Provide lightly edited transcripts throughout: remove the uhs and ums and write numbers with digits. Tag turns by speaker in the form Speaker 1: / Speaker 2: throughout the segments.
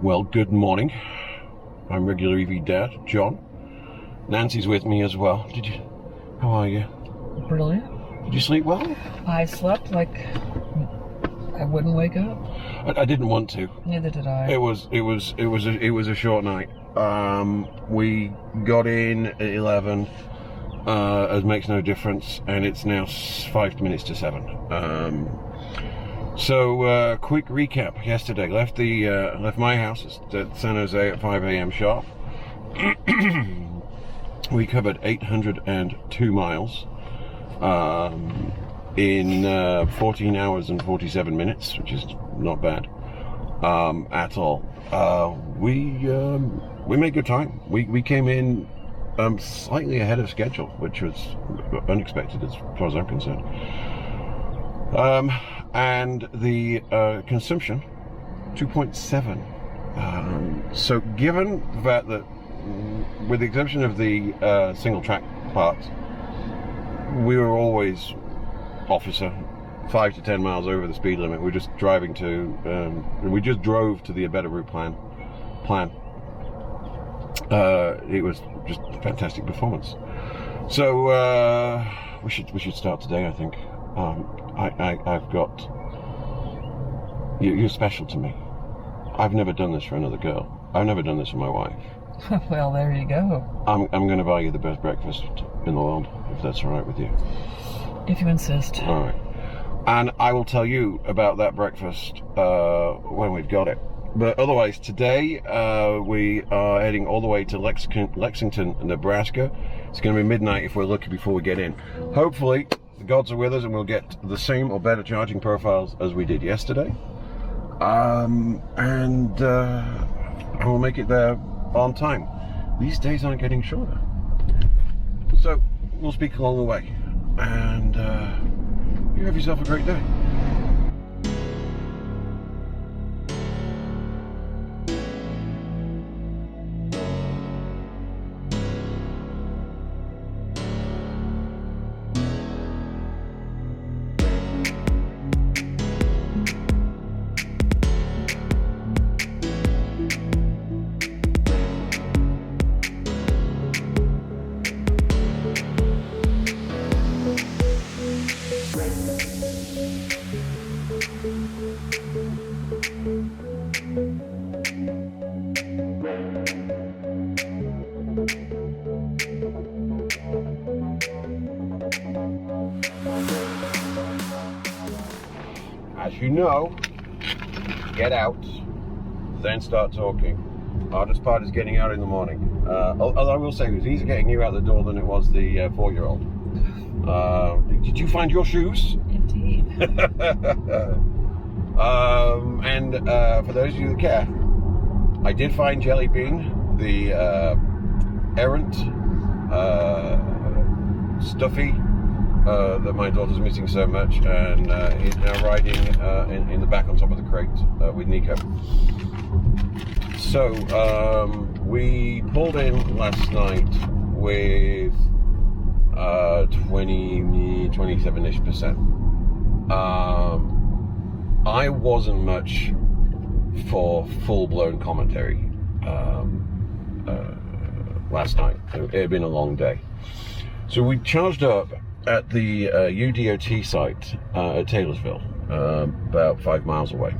Speaker 1: Well, good morning. I'm regular EV Dad, John. Nancy's with me as well. How are you?
Speaker 2: Brilliant.
Speaker 1: Did you sleep well?
Speaker 2: I slept like I wouldn't wake up.
Speaker 1: I didn't want to.
Speaker 2: Neither did I.
Speaker 1: It was a short night. We got in at 11. It makes no difference, and it's now 5 minutes to 7. So, quick recap. Yesterday, left my house at San Jose at 5 a.m. sharp. We covered 802 miles in 14 hours and 47 minutes, which is not bad at all. We made good time. We came in slightly ahead of schedule, which was unexpected as far as I'm concerned. And the consumption, 2.7. So given the fact that, with the exception of the single track parts, we were always, officer, 5 to 10 miles over the speed limit. We're just driving to, we just drove to the better route plan. It was just a fantastic performance. So we should start today, I think. I've got... You're special to me. I've never done this for another girl. I've never done this for my wife.
Speaker 2: Well, there you go.
Speaker 1: I'm going to buy you the best breakfast in the world, if that's all right with you.
Speaker 2: If you insist.
Speaker 1: All right. And I will tell you about that breakfast when we've got it. But otherwise, today we are heading all the way to Lexington, Nebraska. It's going to be midnight if we're lucky before we get in. Hopefully, the gods are with us and we'll get the same or better charging profiles as we did yesterday. And we'll make it there on time. These days aren't getting shorter. So, we'll speak along the way. And you have yourself a great day. As you know, get out, then start talking. Hardest part is getting out in the morning. Although I will say it was easier getting you out the door than it was the 4-year-old. Did you find your shoes?
Speaker 2: Indeed.
Speaker 1: And for those of you that care, I did find Jelly Bean, the errant, stuffy, that my daughter's missing so much, and he's now riding in the back on top of the crate with Nico. So we pulled in last night with 27-ish%. I wasn't much for full-blown commentary last night. It had been a long day. So we charged up at the UDOT site at Taylorsville, about 5 miles away.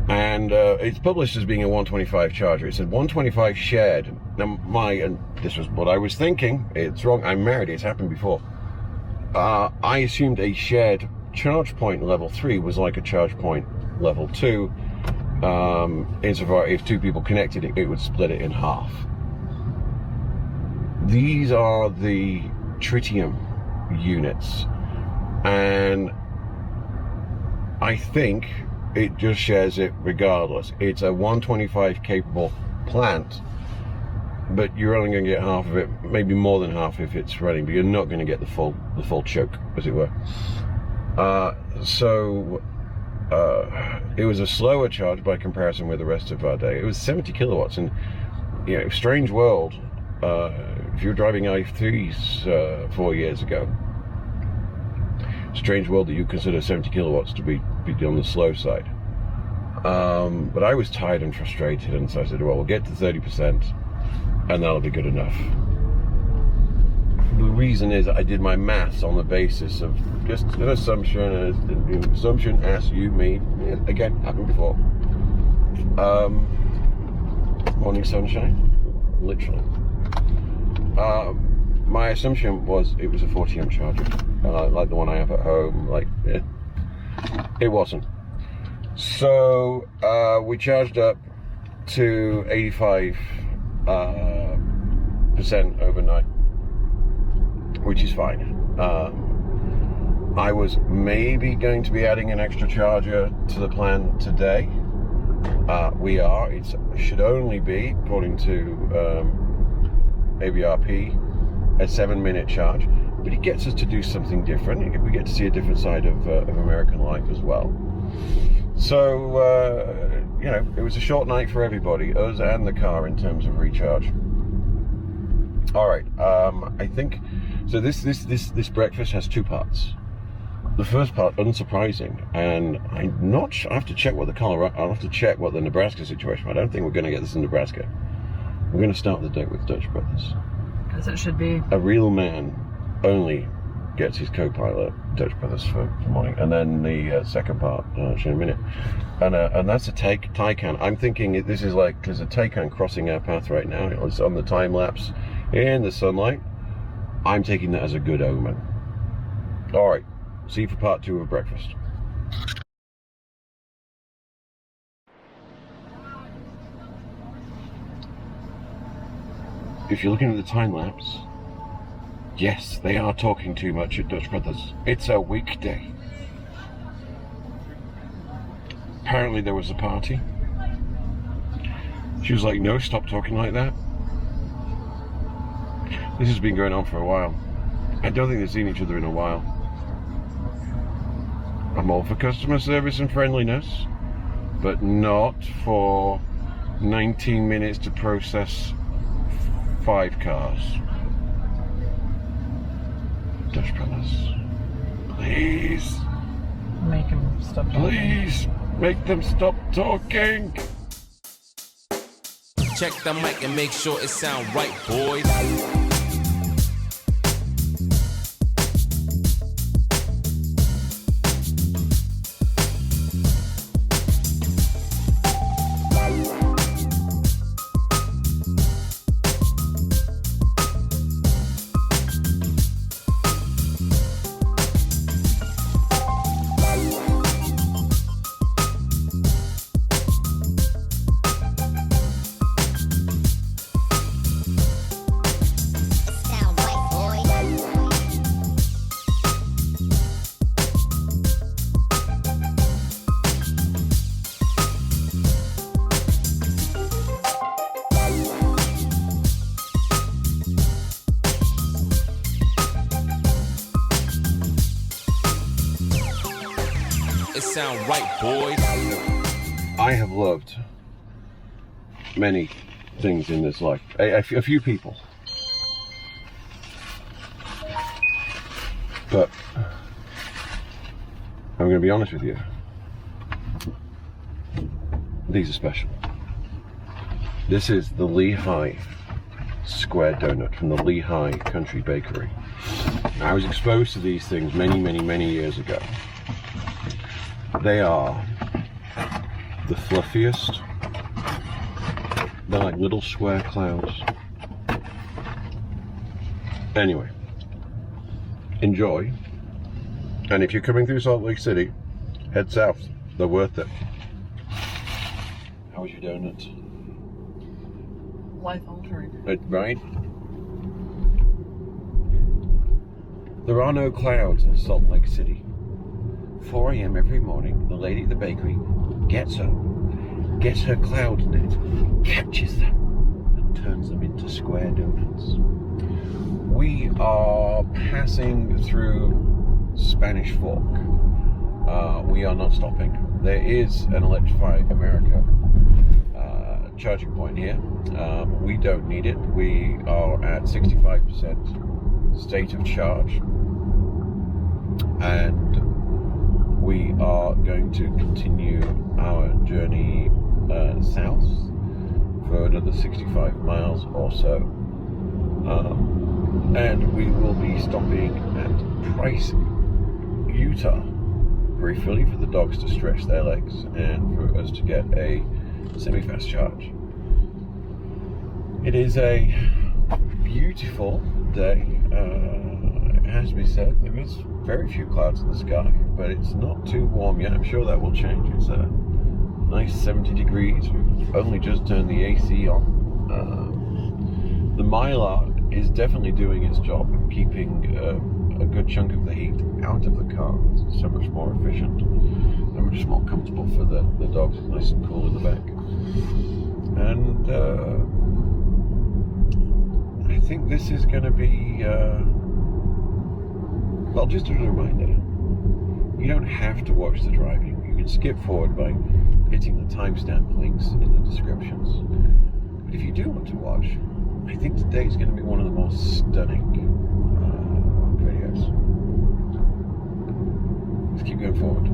Speaker 1: And it's published as being a 125 charger. It said 125 shared. Now and this was what I was thinking. It's wrong. I'm married. It's happened before. I assumed a shared charge point level 3 was like a charge point level 2. Insofar if 2 people connected, it would split it in half. These are the tritium units, and I think it just shares it regardless. It's a 125 capable plant, but you're only going to get half of it, maybe more than half if it's running, but you're not going to get the full choke, as it were. It was a slower charge by comparison with the rest of our day. It was 70 kilowatts, and strange world. If you were driving i3s 4 years ago, strange world that you consider 70 kilowatts to be on the slow side. But I was tired and frustrated, and so I said, well, we'll get to 30% and that'll be good enough. The reason is I did my maths on the basis of just an assumption, and an assumption, ask you, me, again, happened before. Morning sunshine, literally. My assumption was it was a 40 amp charger, like the one I have at home. Like it wasn't. So we charged up to 85% overnight, which is fine. I was maybe going to be adding an extra charger to the plan today. We are. It should only be, according to ABRP, a 7-minute charge, but it gets us to do something different. We get to see a different side of American life as well. So, you know, it was a short night for everybody, us and the car, in terms of recharge. All right, I think, so this breakfast has 2 parts. The first part, unsurprising, and I'm not sure, I have to check what I'll have to check what the Nebraska situation, I don't think we're going to get this in Nebraska. We're going to start the day with Dutch Brothers.
Speaker 2: As it should be.
Speaker 1: A real man only gets his co-pilot, Dutch Brothers, for the morning, and then the second part, in a minute. And that's a Taycan. I'm thinking this is like, there's a Taycan crossing our path right now. It's on the time lapse in the sunlight. I'm taking that as a good omen. All right, see you for part 2 of breakfast. If you're looking at the time lapse, yes, they are talking too much at Dutch Brothers. It's a weekday. Apparently there was a party. She was like, no, stop talking like that. This has been going on for a while. I don't think they've seen each other in a while. I'm all for customer service and friendliness, but not for 19 minutes to process 5 cars. Dutch Brothers, please.
Speaker 2: Make him stop talking.
Speaker 1: Please, make them stop talking.
Speaker 3: Check the mic and make sure it sound right, boys. Sound right, boys.
Speaker 1: I have loved many things in this life. A few people. But I'm going to be honest with you. These are special. This is the Lehi square donut from the Lehi Country Bakery. I was exposed to these things many years ago. They are the fluffiest. They're like little square clouds. Anyway, enjoy. And if you're coming through Salt Lake City, head south. They're worth it. How was your donut?
Speaker 2: Life altering.
Speaker 1: Right? There are no clouds in Salt Lake City. 4 a.m. every morning, the lady at the bakery gets her cloud net, catches them, and turns them into square donuts. We are passing through Spanish Fork. We are not stopping. There is an Electrify America charging point here. We don't need it. We are at 65% state of charge. And we are going to continue our journey south for another 65 miles or so. And we will be stopping at Price, Utah, briefly for the dogs to stretch their legs and for us to get a semi-fast charge. It is a beautiful day. It has to be said, there is very few clouds in the sky, but it's not too warm yet. I'm sure that will change. It's a nice 70 degrees. We've only just turned the AC on. The Mylar is definitely doing its job, keeping a good chunk of the heat out of the car. It's so much more efficient and much more comfortable for the dogs. It's nice and cool in the back. And I think this is going to be, well, just as a reminder, you don't have to watch the driving. You can skip forward by hitting the timestamp links in the descriptions. But if you do want to watch, I think today is going to be one of the most stunning videos. Let's keep going forward.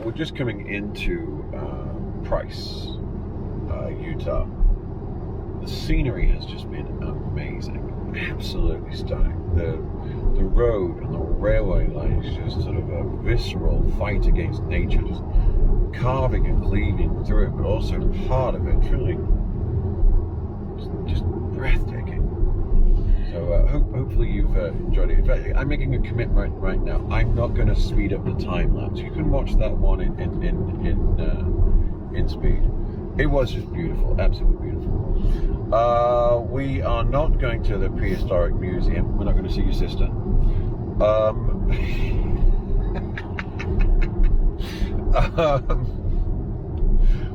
Speaker 1: We're just coming into Price, Utah. The scenery has just been amazing, absolutely stunning. The road and the railway line is just sort of a visceral fight against nature, just carving and cleaving through it, but also part of it truly just breathtaking. So hopefully you've enjoyed it. In fact, I'm making a commitment right now. I'm not going to speed up the time lapse. You can watch that one in speed. It was just beautiful, absolutely beautiful. We are not going to the prehistoric museum. We're not going to see your sister.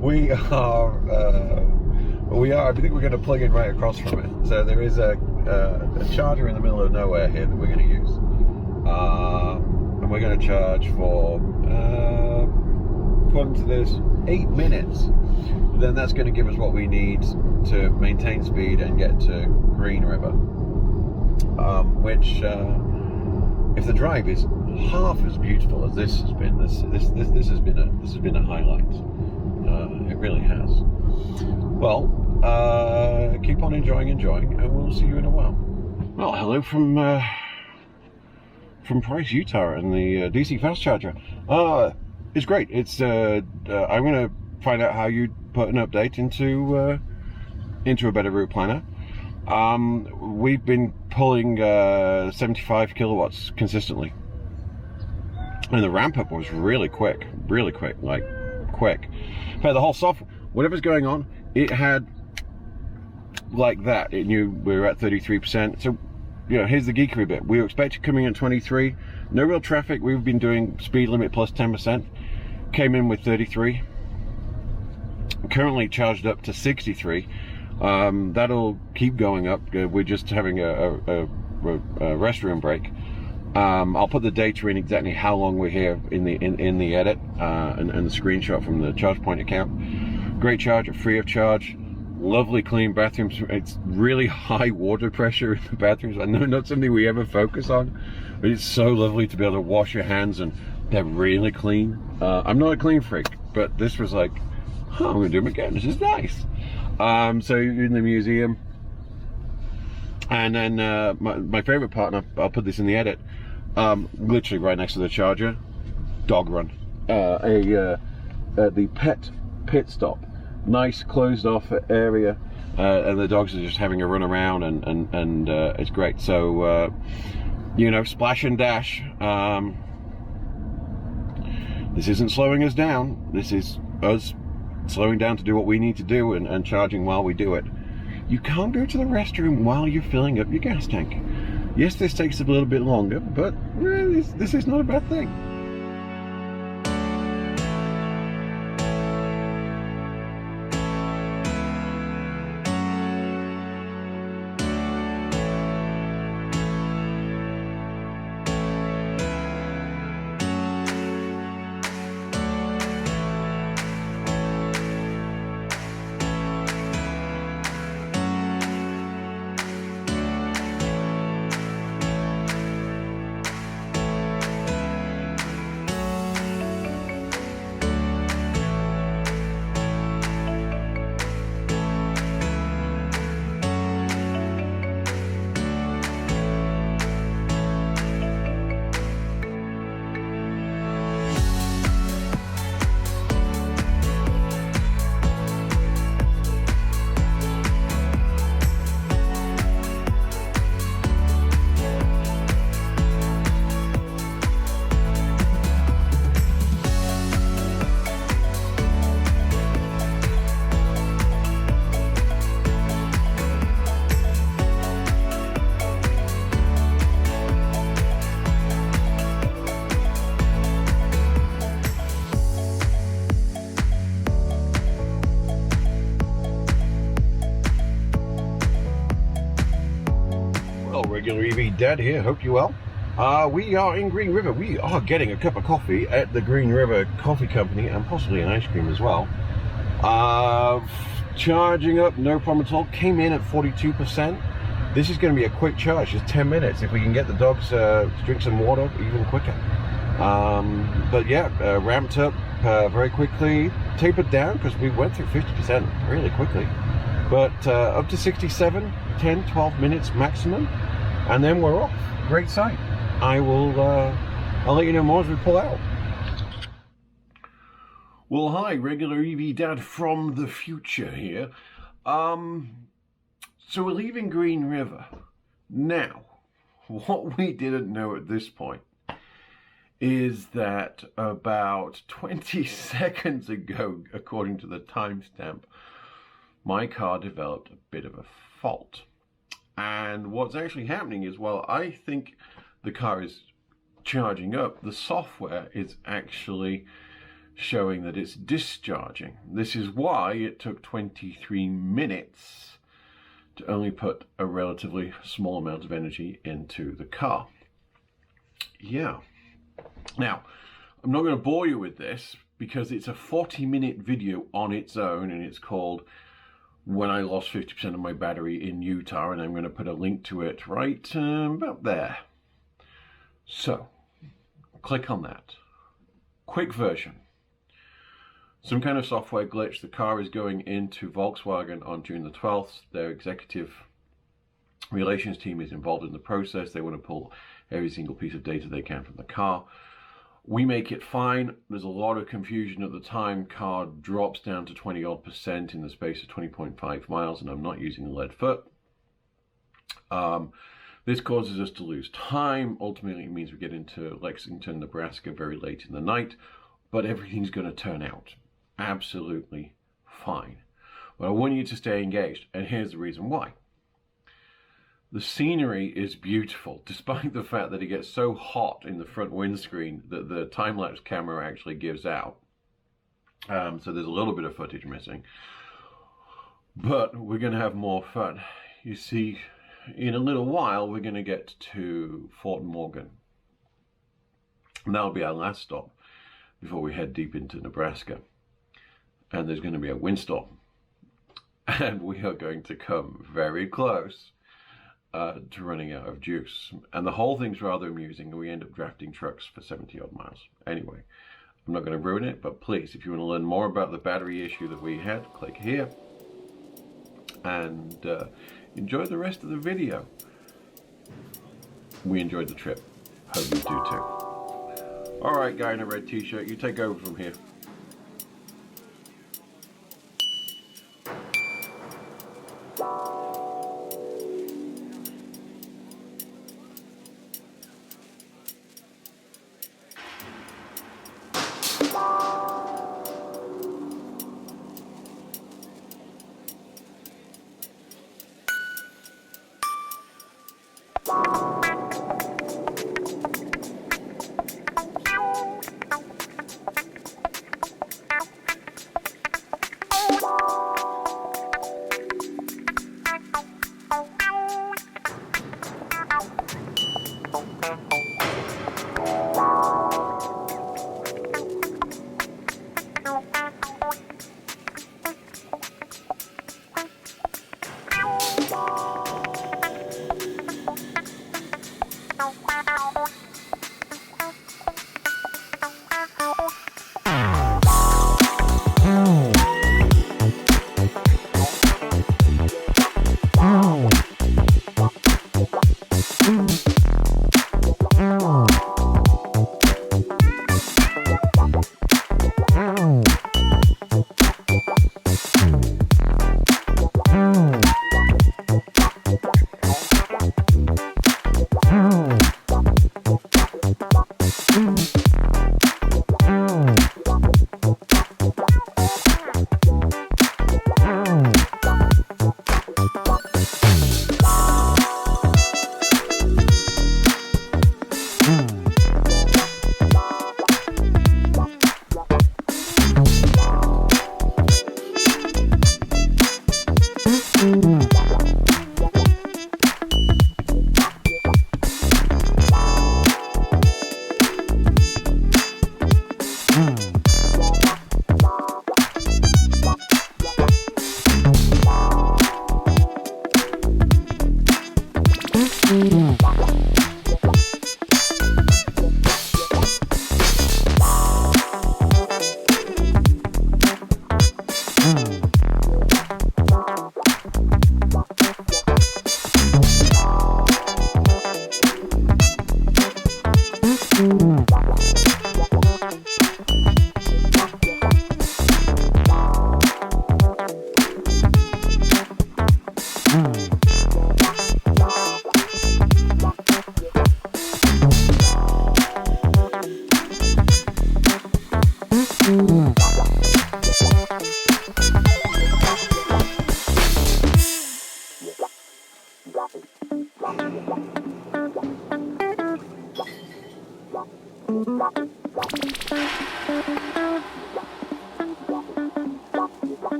Speaker 1: We are. I think we're going to plug in right across from it. So there is a charger in the middle of nowhere here that we're going to use, and we're going to charge for, according to this, 8 minutes. Then that's going to give us what we need to maintain speed and get to Green River, which, if the drive is half as beautiful as this has been, this has been a highlight. It really has. Well, keep on enjoying, and we'll see you in a while. Well, hello from Price, Utah, and the DC fast charger. It's great. It's I'm going to find out how you put an update into a better route planner. We've been pulling 75 kilowatts consistently, and the ramp up was really quick, like quick. In fact, the whole software, whatever's going on, it had like that. It knew we were at 33%. So, you know, here's the geekery bit. We were expected coming in 23. No real traffic. We've been doing speed limit plus 10%. Came in with 33. Currently charged up to 63. That'll keep going up. We're just having a restroom break. I'll put the data in exactly how long we're here in the edit, and the screenshot from the charge point account. Great charger, free of charge. Lovely clean bathrooms. It's really high water pressure in the bathrooms. I know not something we ever focus on, but it's so lovely to be able to wash your hands and they're really clean. I'm not a clean freak, but this was like, oh, I'm gonna do them again. This is nice. So you're in the museum, and then my favorite part, and I'll put this in the edit, literally right next to the charger, dog run, the pet pit stop. Nice closed off area, and the dogs are just having a run around, and it's great. So you know, splash and dash. This isn't slowing us down. This is us slowing down to do what we need to do, and charging while we do it. You can't go to the restroom while you're filling up your gas tank. Yes, this takes a little bit longer, but this is not a bad thing. Regular EV Dad here, hope you well. We are in Green River. We are getting a cup of coffee at the Green River Coffee Company, and possibly an ice cream as well. Charging up, no problem at all. Came in at 42%. This is going to be a quick charge, just 10 minutes. If we can get the dogs to drink some water, even quicker. But yeah, ramped up very quickly, tapered down because we went through 50% really quickly. But up to 67, 10, 12 minutes maximum. And then we're off. Great sight. I'll let you know more as we pull out. Well, hi, regular EV Dad from the future here. So we're leaving Green River. Now, what we didn't know at this point is that about 20 seconds ago, according to the timestamp, my car developed a bit of a fault. And what's actually happening is, while I think the car is charging up, the software is actually showing that it's discharging. This is why it took 23 minutes to only put a relatively small amount of energy into the car. Yeah. Now, I'm not going to bore you with this because it's a 40-minute video on its own, and it's called When I Lost 50% of My Battery in Utah, and I'm going to put a link to it right about there. So, click on that. Quick version. Some kind of software glitch. The car is going into Volkswagen on June the 12th. Their executive relations team is involved in the process. They want to pull every single piece of data they can from the car. We make it fine. There's a lot of confusion at the time. Car drops down to 20% in the space of 20.5 miles, and I'm not using a lead foot. This causes us to lose time. Ultimately, it means we get into Lexington, Nebraska very late in the night, but everything's going to turn out absolutely fine. But I want you to stay engaged, and here's the reason why. The scenery is beautiful, despite the fact that it gets so hot in the front windscreen that the time-lapse camera actually gives out. So there's a little bit of footage missing. But we're going to have more fun. You see, in a little while, we're going to get to Fort Morgan. And that'll be our last stop before we head deep into Nebraska. And there's going to be a windstorm. and we are going to come very close to running out of juice. And the whole thing's rather amusing, and we end up drafting trucks for 70 odd miles. Anyway, I'm not going to ruin it, but please, if you want to learn more about the battery issue that we had, click here and enjoy the rest of the video. We enjoyed the trip. Hope you do too. Alright, guy in a red t-shirt, you take over from here.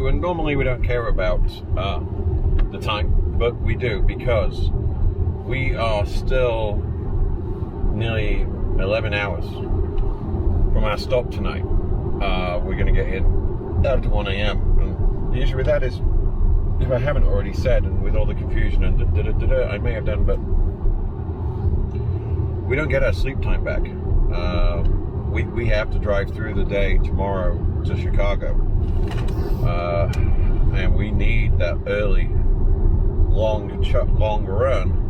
Speaker 1: And normally we don't care about the time, but we do, because we are still nearly 11 hours from our stop tonight. We're going to get in after 1 a.m. and usually that is if I haven't already said, and with all the confusion and I may have done, but we don't get our sleep time back. We have to drive through the day tomorrow to Chicago, and we need that early, long run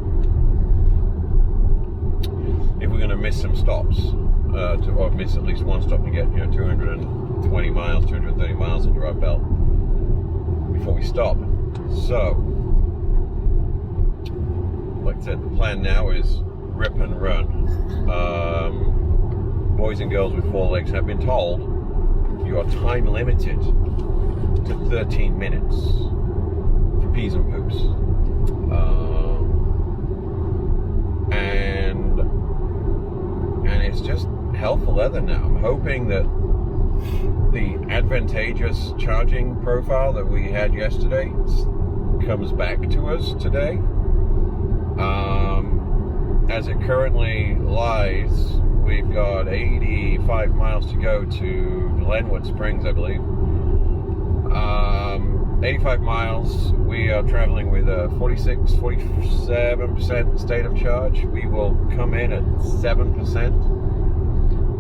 Speaker 1: if we're going to miss some stops, or miss at least one stop and get 220 miles, 230 miles under our belt before we stop. So, like I said, the plan now is rip and run. Boys and girls with 4 legs have been told you are time limited to 13 minutes for peas and poops. And it's just hell for leather now. I'm hoping that the advantageous charging profile that we had yesterday comes back to us today. As it currently lies, we've got 85 miles to go to Glenwood Springs, I believe. 85 miles. We are traveling with a 47% state of charge. We will come in at 7%.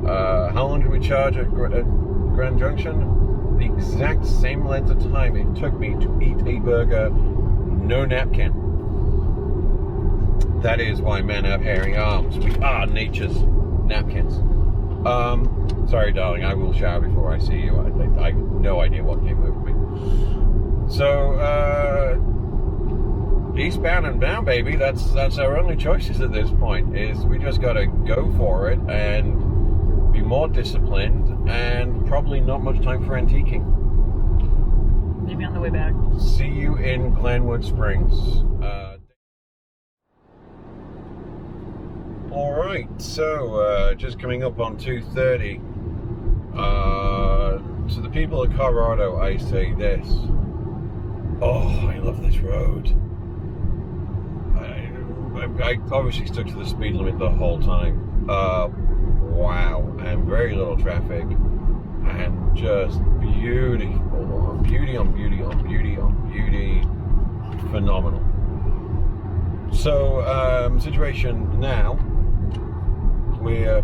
Speaker 1: How long did we charge at Grand Junction? The exact same length of time it took me to eat a burger, no napkin. That is why men have hairy arms. We are nature's napkins. Sorry, darling, I will shower before I see you. I have no idea what came over me. So, eastbound and bound, baby. That's our only choices at this point. Is we just got to go for it and be more disciplined, and probably not much time for antiquing.
Speaker 2: Maybe on the way back.
Speaker 1: See you in Glenwood Springs. All right, so just coming up on 2:30. To the people of Colorado, I say this. Oh, I love this road. I obviously stuck to the speed limit the whole time. Wow, and very little traffic, and just beautiful, beauty on beauty on beauty on beauty, phenomenal. So, situation now, we're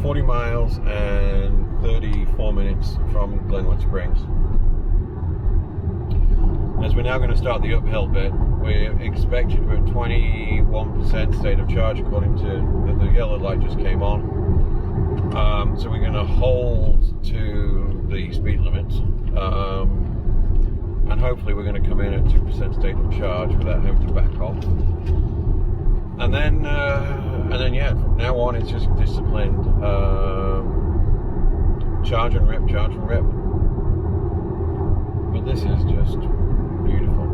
Speaker 1: 40 miles and 34 minutes from Glenwood Springs. As we're now going to start the uphill bit, we're expected we're at 21% state of charge according to the yellow light just came on. So we're going to hold to the speed limits, and hopefully we're going to come in at 2% state of charge without having to back off. And then yeah, from now on it's just disciplined. Charge and rip, charge and rip. But this is just beautiful.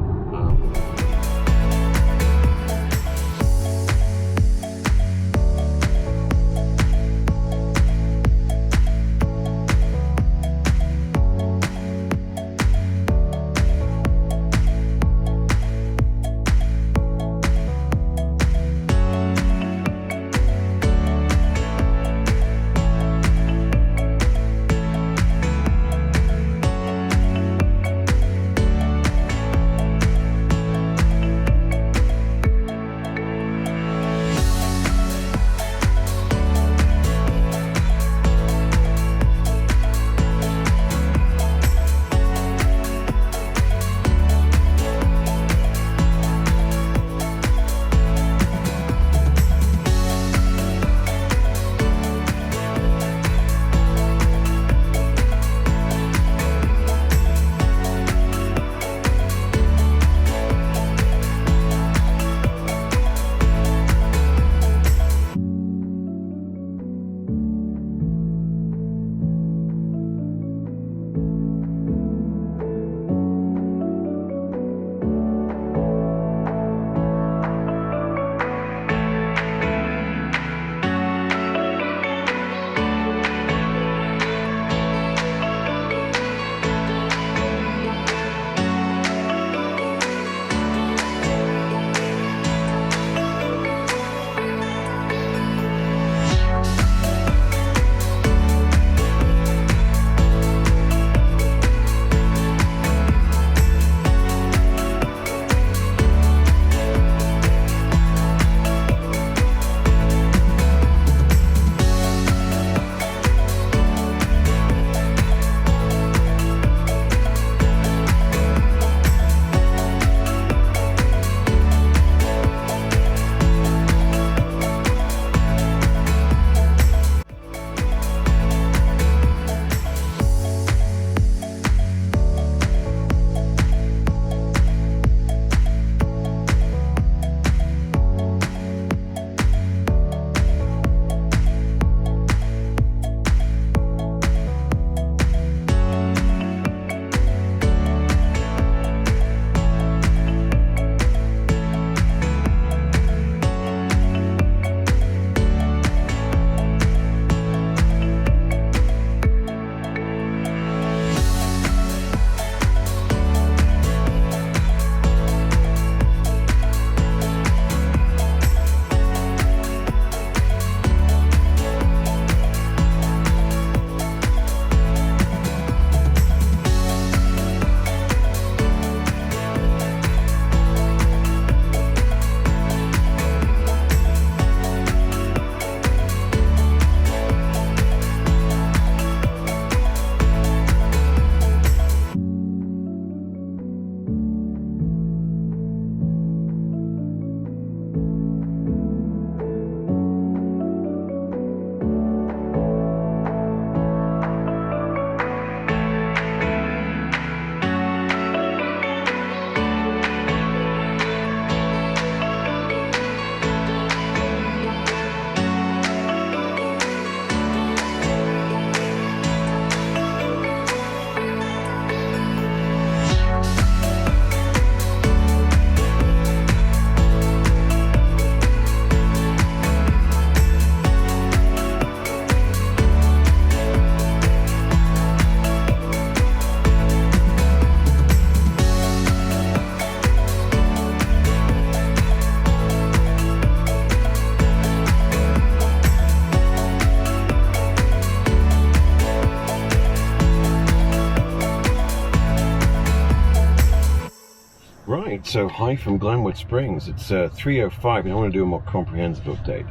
Speaker 1: so hi from Glenwood Springs. It's 3:05 and I want to do a more comprehensive update.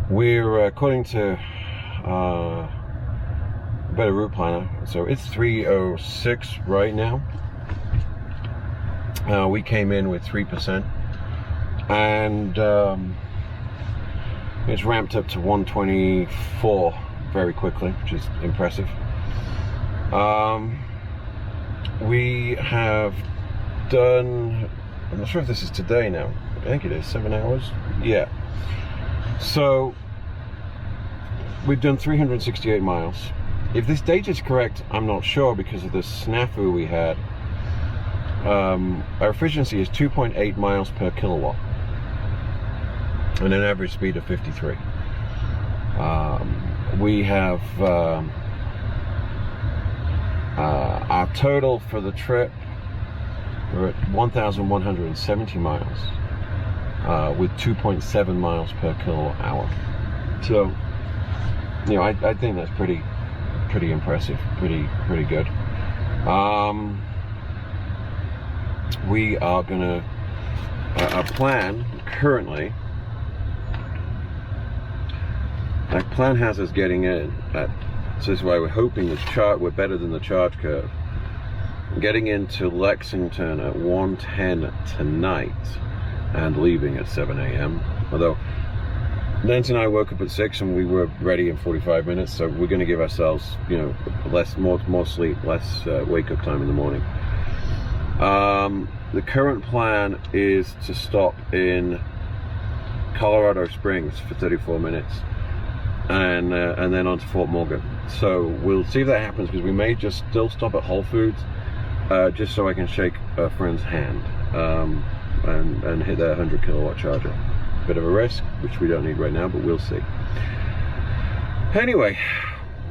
Speaker 1: We're according to Better Route Planner, so it's 3:06 right now. We came in with 3% and it's ramped up to 124 very quickly, which is impressive. We have done, I'm not sure if this is today now, I think it is 7 hours. Yeah, so we've done 368 miles. If this data is correct, I'm not sure because of the snafu we had. Our efficiency is 2.8 miles per kilowatt and an average speed of 53. We have our total for the trip, we're at 1,170 miles with 2.7 miles per kilowatt hour. So, you know, I think that's pretty impressive, pretty good. We are gonna our plan currently. Our plan has us getting in at, so this is why we're hoping we're better than the charge curve. Getting into Lexington at 1:10 tonight and leaving at 7 a.m. Although Nancy and I woke up at 6 and we were ready in 45 minutes, so we're going to give ourselves, you know, more sleep, less wake up time in the morning. The current plan is to stop in Colorado Springs for 34 minutes and then on to Fort Morgan. So we'll see if that happens, because we may just still stop at Whole Foods just so I can shake a friend's hand and hit their 100 kilowatt charger. Bit of a risk, which we don't need right now, but we'll see. Anyway,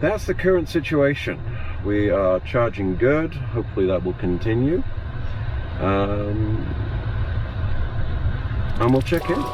Speaker 1: that's the current situation. We are charging good. Hopefully that will continue. And we'll check in.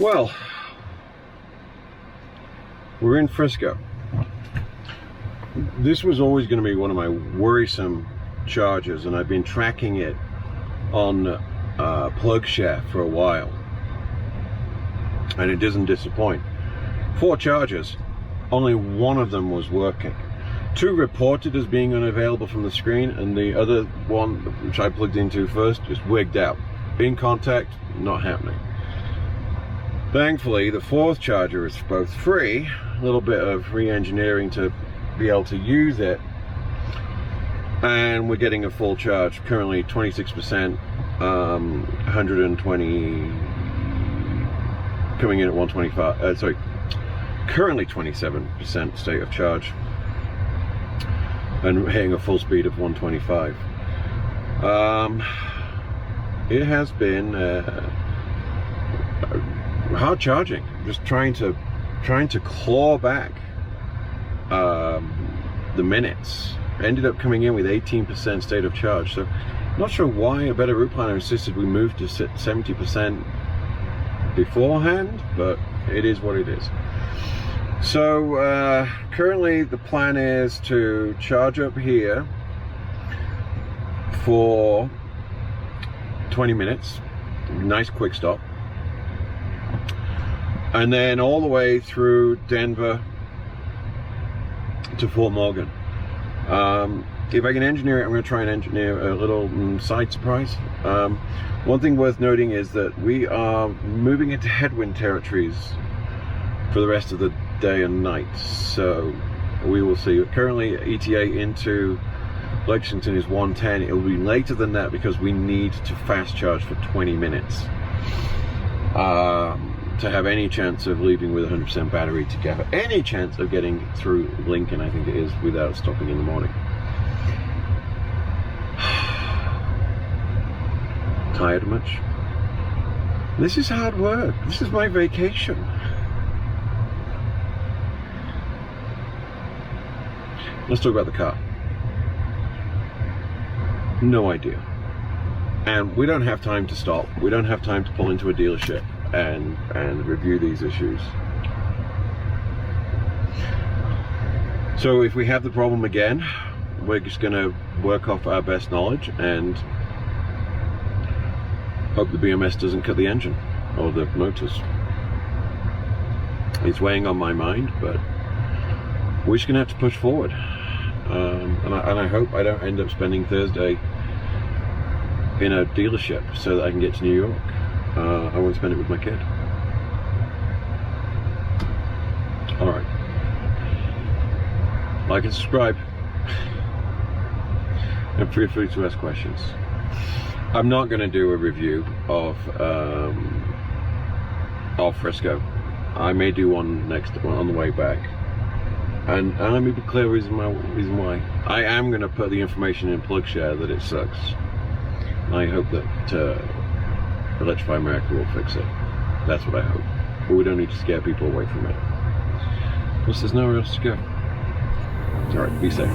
Speaker 1: Well, we're in Frisco. This was always going to be one of my worrisome chargers, and I've been tracking it on PlugShare for a while, and it doesn't disappoint. 4 chargers, only one of them was working. two reported as being unavailable from the screen, and the other one, which I plugged into first, is wigged out. In contact, not happening. Thankfully, the fourth charger is both free, a little bit of re-engineering to be able to use it, and we're getting a full charge. Currently 26%, 120, coming in at 125, currently 27% state of charge, and hitting a full speed of 125. It has been hard charging, just trying to claw back the minutes. Ended up coming in with 18% state of charge, so not sure why a better route planner insisted we move to 70% beforehand, but it is what it is. So currently the plan is to charge up here for 20 minutes, nice quick stop, and then all the way through Denver to Fort Morgan. If I can engineer it, I'm going to try and engineer a little side surprise. One thing worth noting is that we are moving into headwind territories for the rest of the day and night, so we will see. Currently ETA into Lexington is 110. It will be later than that because we need to fast charge for 20 minutes to have any chance of leaving with 100% battery together, any chance of getting through Lincoln, I think it is, without stopping in the morning. Tired much? This is hard work. This is my vacation. Let's talk about the car. No idea. And we don't have time to stop. We don't have time to pull into a dealership and review these issues. So if we have the problem again, we're just going to work off our best knowledge and hope the BMS doesn't cut the engine or the motors. It's weighing on my mind, but we're just going to have to push forward. And I hope I don't end up spending Thursday in a dealership so that I can get to New York. I want to spend it with my kid. Alright. Like and subscribe. And feel free to ask questions. I'm not going to do a review of Frisco. I may do one on the way back. And let me be clear reason why. I am going to put the information in PlugShare that it sucks. And I hope that Electrify America will fix it. That's what I hope. But we don't need to scare people away from it. Plus there's nowhere else to go. Alright, be safe.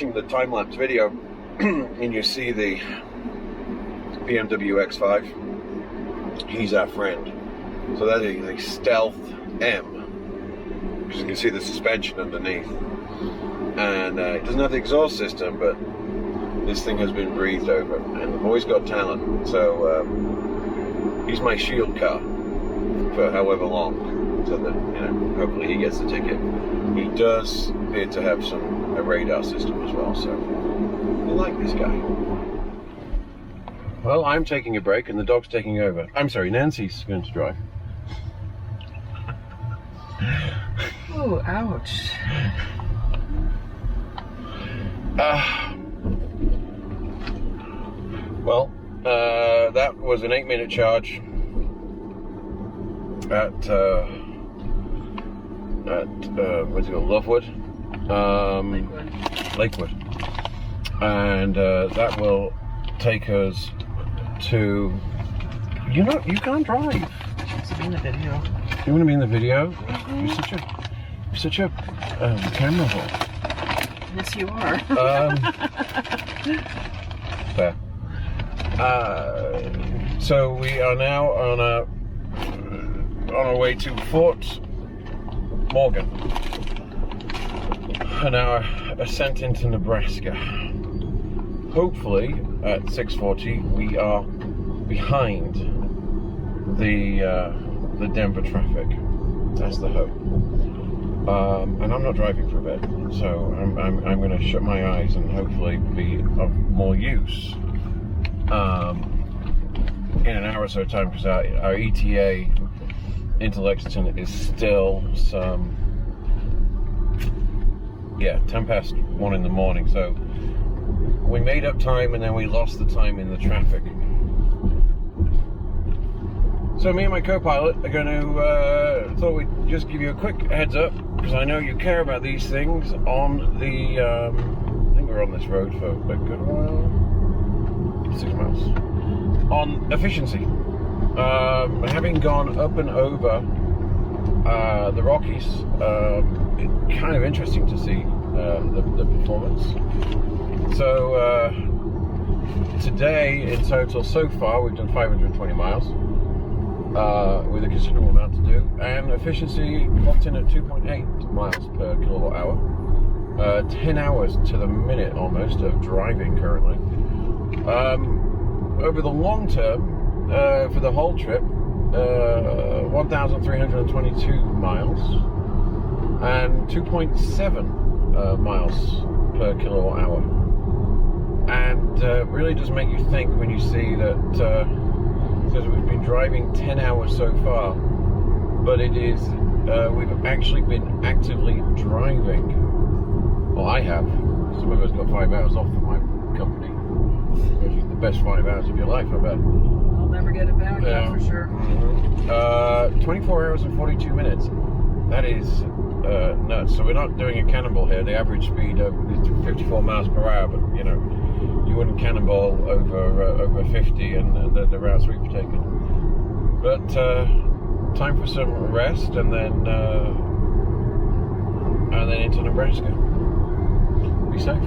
Speaker 1: watching the time-lapse video and you see the BMW X5, he's our friend. So that is a Stealth M, because you can see the suspension underneath. And it doesn't have the exhaust system, but this thing has been breathed over, and the boy's got talent. So he's my shield car for however long, so that, you know, hopefully he gets the ticket. He does appear to have a radar system as well, so I like this guy. Well, I'm taking a break and the dog's taking over. I'm sorry, Nancy's going to drive.
Speaker 2: Oh, ouch.
Speaker 1: That was an 8-minute charge at what's it called, Lovewood? Lakewood. And that will take us to, you can't drive.
Speaker 2: It's in the video.
Speaker 1: You want to be in the video?
Speaker 2: Mm-hmm.
Speaker 1: You're such a camera whore.
Speaker 2: Yes, you are.
Speaker 1: Fair. So we are now on our way to Fort Morgan, and our ascent into Nebraska. Hopefully at 6:40 we are behind the Denver traffic. That's the hope. And I'm not driving for a bit, so I'm going to shut my eyes and hopefully be of more use in an hour or so time, because our ETA into Lexington is still 10 past 1 in the morning. So we made up time and then we lost the time in the traffic. So me and my co-pilot are going to, thought we'd just give you a quick heads up, because I know you care about these things on the, I think we're on this road for a good while, 6 miles, on efficiency. Having gone up and over the Rockies, it's kind of interesting to see the performance. So today in total so far we've done 520 miles. With a considerable amount to do, and efficiency clocked in at 2.8 miles per kilowatt hour. 10 hours to the minute almost of driving currently. Over the long term, for the whole trip, 1,322 miles and 2.7 miles per kilowatt hour. And really does make you think when you see that. Because we've been driving 10 hours so far, but it is, we've actually been actively driving. Well, I have. Some of us got 5 hours off from my company, which is the best 5 hours of your life, I bet.
Speaker 2: I'll never get it back, that's for sure.
Speaker 1: 24 hours and 42 minutes. That is nuts. So we're not doing a cannonball here. The average speed is 54 miles per hour, but you know, you wouldn't cannonball over 50 and the routes we've taken. But time for some rest, and then into Nebraska. Be safe.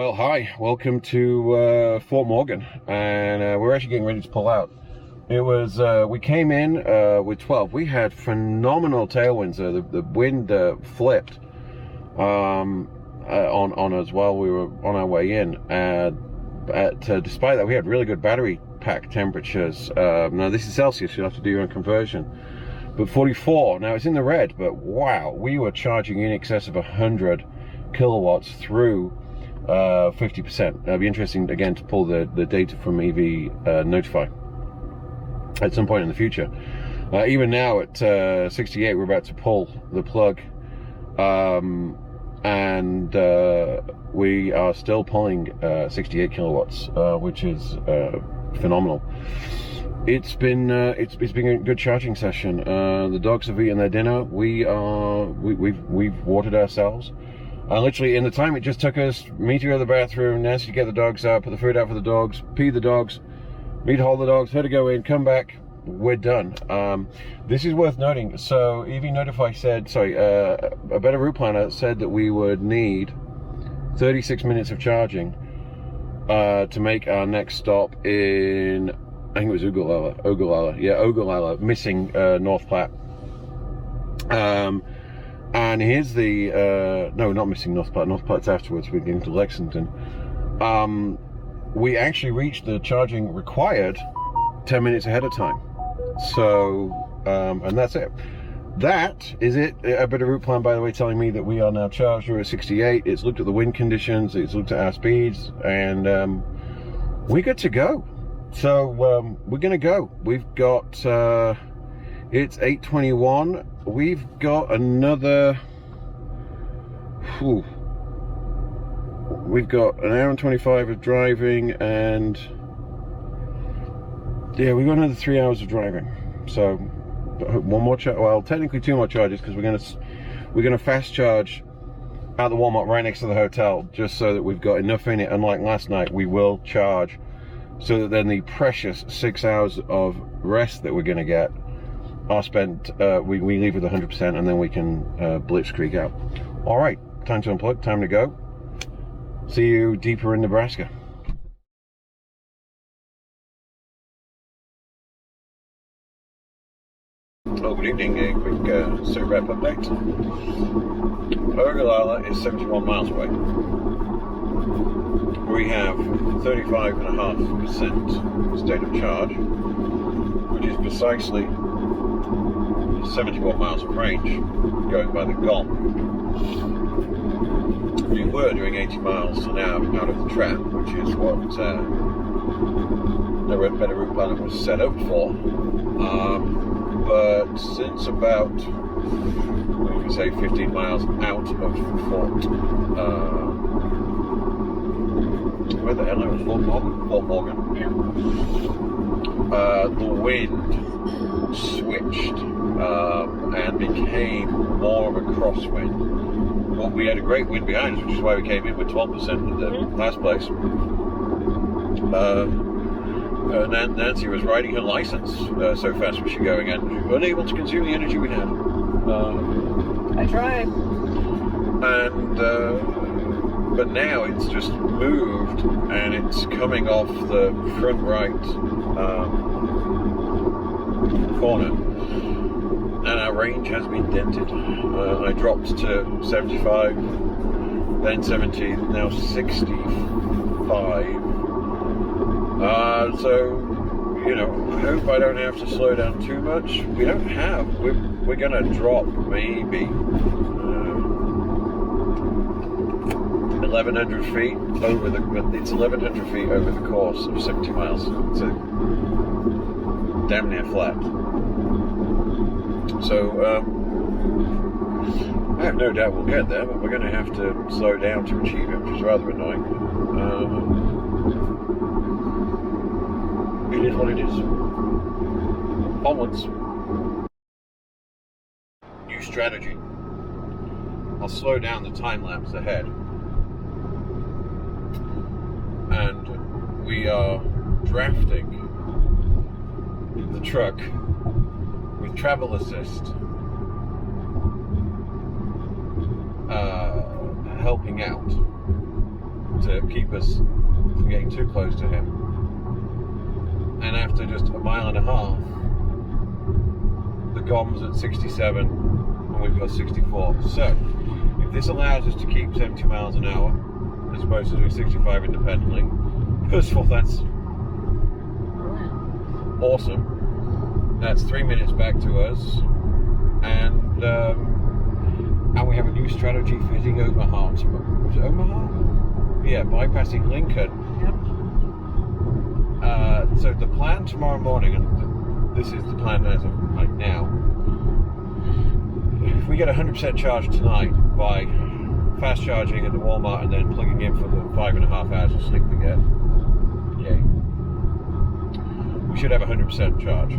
Speaker 1: Well, hi, welcome to Fort Morgan, and we're actually getting ready to pull out. It was, we came in with 12. We had phenomenal tailwinds. The wind flipped on us while we were on our way in. Despite that, we had really good battery pack temperatures. Now, this is Celsius, you'll have to do your own conversion. But 44, now it's in the red, but wow, we were charging in excess of 100 kilowatts through 50%. It'll be interesting again to pull the data from EV Notify at some point in the future. Even now at 68, we're about to pull the plug, and we are still pulling 68 kilowatts, which is phenomenal. It's been a good charging session. The dogs have eaten their dinner. We've watered ourselves. Literally in the time it just took us, me to go to the bathroom, Nancy to get the dogs out, put the food out for the dogs, pee the dogs, me to hold the dogs, her to go in, come back, we're done. This is worth noting. So EV Notify said, a Better Route Planner said that we would need 36 minutes of charging to make our next stop in, I think it was Ogallala, missing North Platte. And here's the, no, not missing North Platte. North Platte's afterwards. We're getting to Lexington. We actually reached the charging required 10 minutes ahead of time. So, and that's it. That is it. A Better Route Plan, by the way, telling me that we are now charged. We're at 68. It's looked at the wind conditions. It's looked at our speeds. And we're good to go. So, we're going to go. We've got, it's 8:21. We've got another, we've got an hour and 25 of driving, and yeah, we've got another 3 hours of driving. So one more charge, well, technically 2 more charges, because we're gonna fast charge at the Walmart right next to the hotel, just so that we've got enough in it. Unlike last night, we will charge so that then the precious 6 hours of rest that we're gonna get are spent, we leave with 100%, and then we can blitzkrieg out. All right, time to unplug, time to go. See you deeper in Nebraska. Oh, good evening, a quick wrap update. Ogallala is 71 miles away. We have 35.5% state of charge, which is precisely 71 miles of range going by the gong. We were doing 80 miles an hour out of the trap, which is what the Better Route Planner was set up for. But since about, we can say 15 miles out of Fort, where the hell was Fort Morgan? Yeah. The wind switched and became more of a crosswind. Well, we had a great wind behind us, which is why we came in with 12% at the last place. Nancy was riding her license, so fast was she going, and she was unable to consume the energy we had.
Speaker 2: I tried.
Speaker 1: And but now it's just moved, and it's coming off the front right corner, and our range has been dented. I dropped to 75, then 70, now 65. So, you know, I hope I don't have to slow down too much. We don't have. We're going to drop maybe 1,100 feet over the. It's 1,100 feet over the course of 70 miles. So damn near flat. So I have no doubt we'll get there, but we're going to have to slow down to achieve it, which is rather annoying. It is what it is. Onwards. New strategy. I'll slow down the time lapse ahead. And we are drafting the truck with travel assist, helping out. to keep us from getting too close to him. And after just a mile and a half, the GOM's at 67 and we've got 64. So, if this allows us to keep 70 miles an hour, as opposed to doing 65 independently, first of all, that's awesome. That's 3 minutes back to us. And we have a new strategy for hitting Omaha tomorrow. Was it Omaha? Yeah, bypassing Lincoln.
Speaker 2: Yep.
Speaker 1: So the plan tomorrow morning, and this is the plan as of right now, if we get 100% charge tonight by fast charging at the Walmart and then plugging in for the 5.5 hours of sleep we get, yay, we should have 100% charge.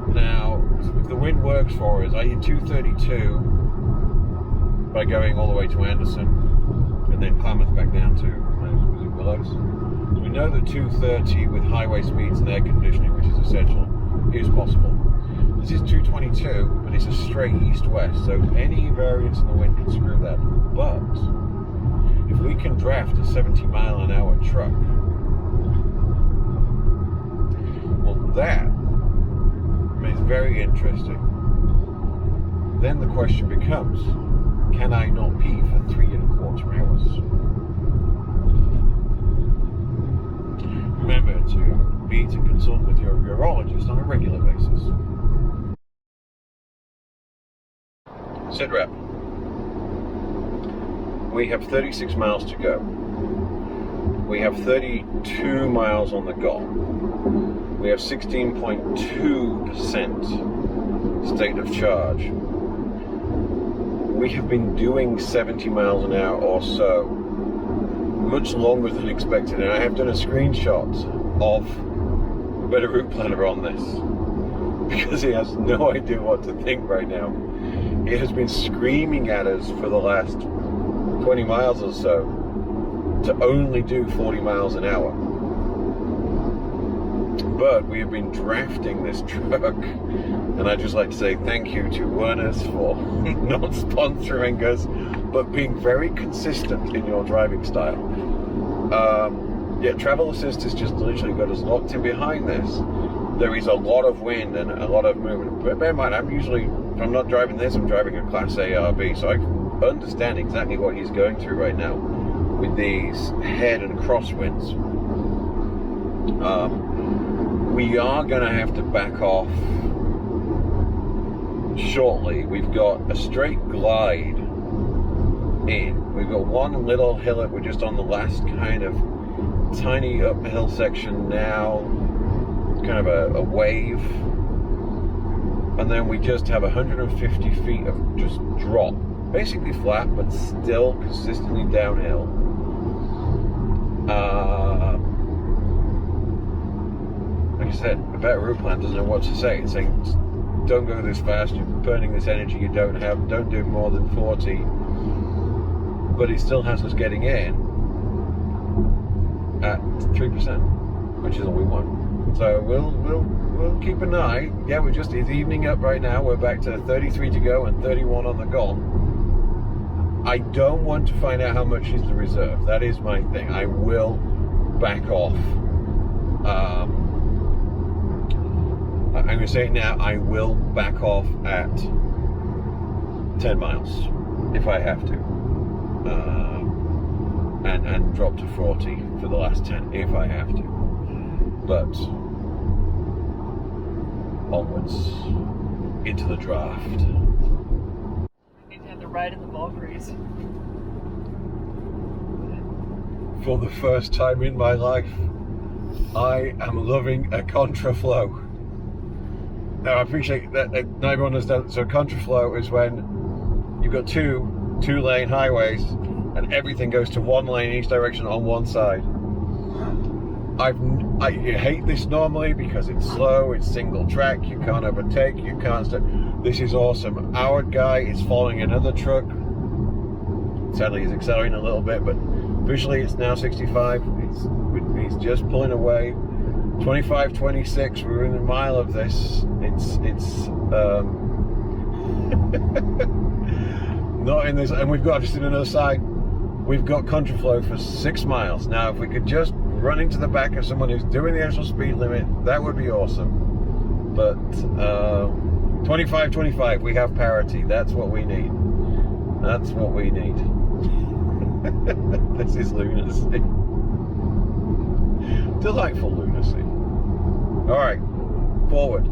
Speaker 1: Now, if the wind works for us, I hit 232 by going all the way to Anderson and then Klamath back down to Willows. So we know that 230 with highway speeds and air conditioning, which is essential, is possible. This is 222, but it's a straight east-west, so any variance in the wind can screw that. But if we can draft a 70-mile-an-hour truck, well, that is very interesting. Then the question becomes, can I not pee for 3.25 hours? Remember to meet and consult with your urologist on a regular basis. Sit rep. We have 36 miles to go. We have 32 miles on the GOM. We have 16.2% state of charge. We have been doing 70 miles an hour or so, much longer than expected, and I have done a screenshot of a better route planner on this, because he has no idea what to think right now. It has been screaming at us for the last 20 miles or so to only do 40 miles an hour. But we have been drafting this truck, and I'd just like to say thank you to Werners for not sponsoring us, but being very consistent in your driving style. Yeah, travel assist has just literally got us locked in behind this. There is a lot of wind and a lot of movement. But bear in mind, if I'm not driving this, I'm driving a Class A RB, so I understand exactly what he's going through right now with these head and crosswinds. We are going to have to back off shortly. We've got a straight glide in. We've got one little hillock. We're just on the last kind of tiny uphill section now, kind of a wave. And then we just have 150 feet of just drop. Basically flat, but still consistently downhill. Like I said, a better route plan doesn't know what to say. It's saying, don't go this fast, you're burning this energy you don't have, don't do more than 40. But it still has us getting in at 3%, which is all we want. So we'll keep an eye. Yeah, it's evening up right now. We're back to 33 to go and 31 on the GOM. I don't want to find out how much is the reserve. That is my thing. I will back off. I'm going to say it now, I will back off at 10 miles if I have to. And drop to 40 for the last 10 if I have to. But onwards into the draft.
Speaker 2: We need to have the ride in the Valkyries.
Speaker 1: For the first time in my life, I am loving a contraflow. Now I appreciate that not everyone understands. So contraflow is when you've got two lane highways and everything goes to one lane in each direction on one side. I hate this normally because it's slow, it's single track, you can't overtake, you can't stop. This is awesome. Our guy is following another truck. Sadly, he's accelerating a little bit, but visually it's now 65. He's just pulling away. 25, 26, we're in a mile of this. It's not in this, and we've got just in another side. we've got contraflow for 6 miles. Now, if we could just run into the back of someone who's doing the actual speed limit, that would be awesome. But 25-25, we have parity. That's what we need. That's what we need. This is lunacy. Delightful lunacy. All right, forward.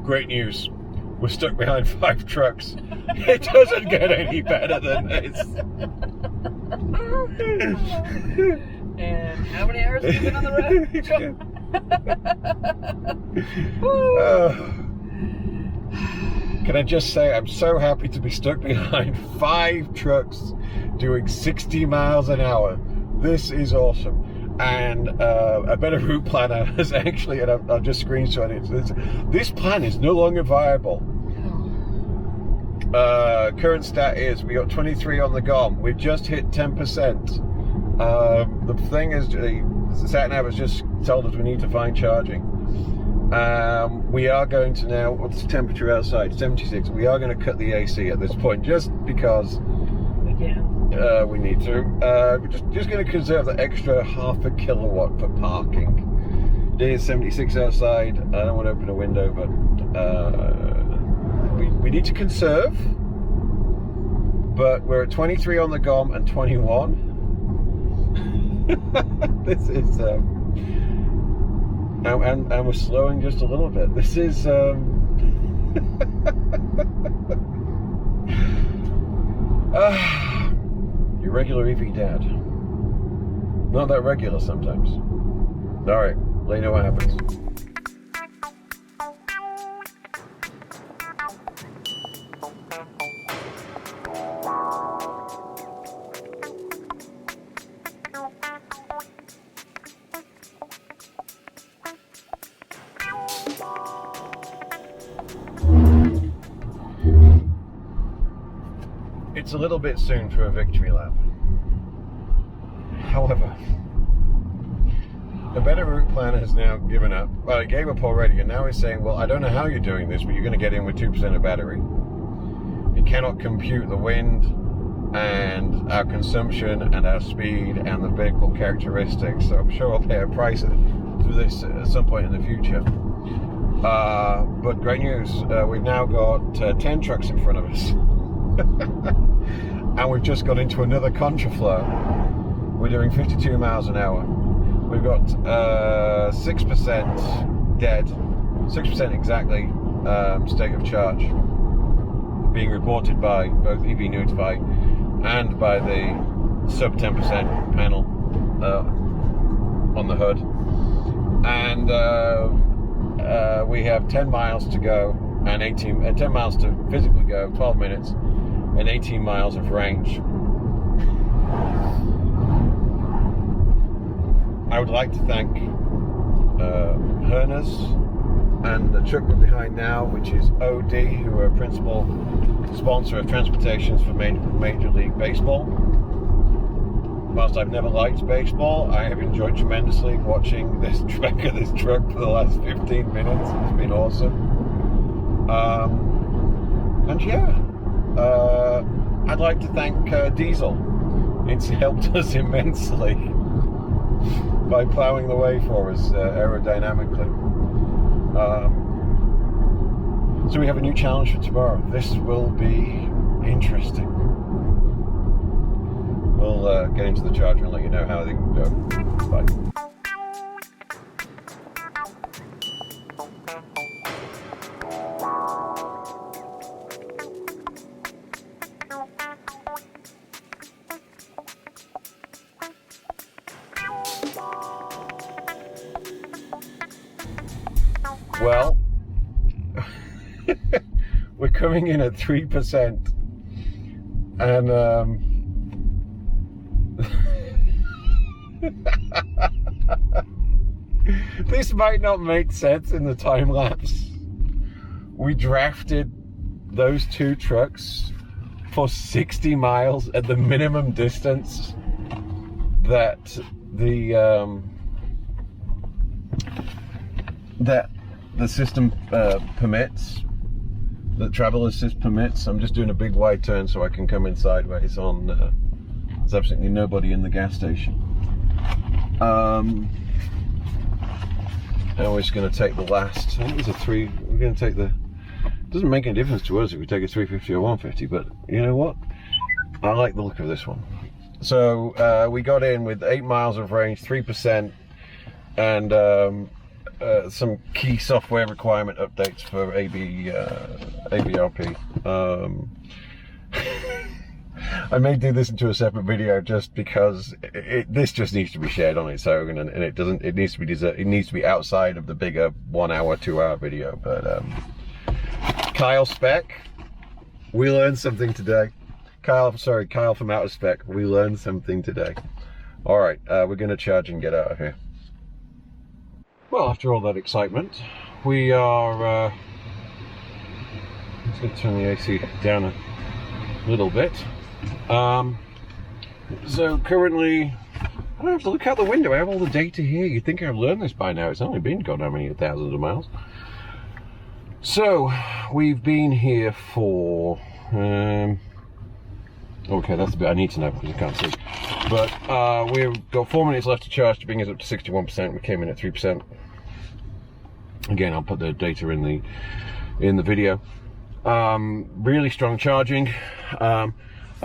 Speaker 1: Great news. We're stuck behind 5 trucks. It doesn't get any better than this.
Speaker 2: And how many hours have you been on the road?
Speaker 1: Can I just say, I'm so happy to be stuck behind 5 trucks doing 60 miles an hour. This is awesome. And a better route planner has actually, and I'll just screenshot it. This plan is no longer viable. Current stat is we got 23 on the GOM. We've just hit 10%. The thing is, the sat nav has just told us we need to find charging. We are going to now, what's the temperature outside? 76. We are going to cut the AC at this point just because we need to. We're just going to conserve the extra ½ a kilowatt for parking. It is 76 outside. I don't want to open a window, but we need to conserve. But we're at 23 on the GOM and 21. This is and we're slowing just a little bit. This is your regular EV dad. Not that regular sometimes. All right, let you know what happens. It's a little bit soon for a victory lap. However, the better route planner has now given up. Well, he gave up already, and now he's saying, well, I don't know how you're doing this, but you're going to get in with 2% of battery. You cannot compute the wind and our consumption and our speed and the vehicle characteristics, so I'm sure I'll pay a price for this at some point in the future. But great news, we've now got 10 trucks in front of us. And we've just got into another contraflow. We're doing 52 miles an hour. We've got 6% dead, 6% exactly state of charge being reported by both EV Notify and by the sub 10% panel on the hood. And we have 10 miles to go and 10 miles to physically go, 12 minutes, and 18 miles of range. I would like to thank Herner's and the truck we're behind now, which is OD, who are a principal sponsor of transportations for Major League Baseball. Whilst I've never liked baseball, I have enjoyed tremendously watching this track of this truck for the last 15 minutes. It's been awesome. And yeah, I'd like to thank Diesel. It's helped us immensely by plowing the way for us aerodynamically. So we have a new challenge for tomorrow. This will be interesting. We'll get into the charger and let you know how they can go. Bye. Well, we're coming in at 3%, and this might not make sense in the time lapse. We drafted those 2 trucks for 60 miles at the minimum distance that the that the system permits, that travel assist permits. I'm just doing a big wide turn so I can come in sideways on, there's absolutely nobody in the gas station. And we're just going to take the last, I think there's a 3, we're going to take the, doesn't make any difference to us if we take a 350 or 150, but you know what? I like the look of this one. So we got in with 8 miles of range, 3%, and some key software requirement updates for ABRP. I may do this into a separate video just because this just needs to be shared on its own, and it doesn't. It needs to be outside of the bigger 1 hour, 2 hour video. But Kyle Spec, we learned something today. Kyle from Outer Spec, we learned something today. All right, we're going to charge and get out of here. Well, after all that excitement, we are. Let's going to turn the AC down a little bit. So currently, I don't have to look out the window. I have all the data here. You'd think I've learned this by now. It's only been God how many thousands of miles. So we've been here for. Okay, that's the bit I need to know because I can't see. But we've got 4 minutes left to charge to bring us up to 61%. We came in at 3%. Again, I'll put the data in the video. Really strong charging. I